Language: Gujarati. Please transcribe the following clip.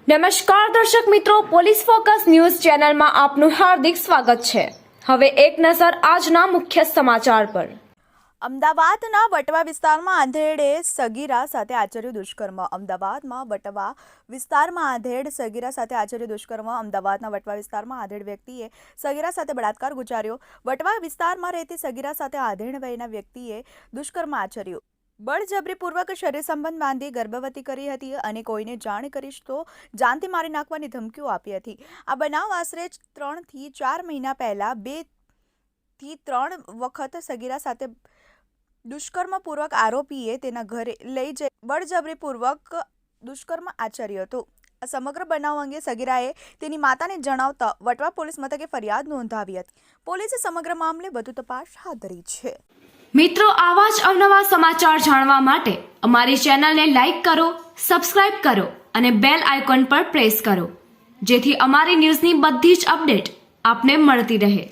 નમસ્કાર દર્શક મિત્રો, પોલીસ ફોકસ ન્યૂઝ ચેનલમાં આપનું હાર્દિક સ્વાગત છે। હવે એક નજર આજના મુખ્ય સમાચાર પર। અમદાવાદના વટવા વિસ્તારમાં આધેડે સગીરા સાથે આચર્યું દુષ્કર્મ। અમદાવાદમાં વટવા વિસ્તારમાં આધેડ સગીરા સાથે આચર્યું દુષ્કર્મ। અમદાવાદના વટવા વિસ્તારમાં આધેડ વ્યક્તિએ સગીરા સાથે બળાત્કાર ગુજાર્યો। વટવા વિસ્તારમાં રહેતી સગીરા સાથે આધેડ વયના વ્યક્તિએ દુષ્કર્મ આચર્યું। બળજબરીપૂર્વક શરીર સંબંધ બાંધી ગર્ભવતી કરી હતી અને કોઈને જાણ કરીશ તો જાનથી મારી નાખવાની ધમકીઓ આપી હતી। આ બનાવ આશરે 3 થી 4 મહિના પહેલા 2 થી 3 વખત સગીરા સાથે દુષ્કર્મપૂર્વક આરોપીએ તેના ઘરે લઈ જઈ બળજબરીપૂર્વક દુષ્કર્મ આચર્યું હતું। આ સમગ્ર બનાવ અંગે સગીરાએ તેની માતાને જણાવતા વટવા પોલીસ મથકે ફરિયાદ નોંધાવી હતી। પોલીસે સમગ્ર મામલે વધુ તપાસ હાથ ધરી છે। મિત્રો, આવા જ અવનવા સમાચાર જાણવા માટે અમારી ચેનલને લાઈક કરો, સબસ્ક્રાઇબ કરો અને બેલ આઇકોન પર પ્રેસ કરો, જેથી અમારી ન્યૂઝની બધી જ અપડેટ આપને મળતી રહે।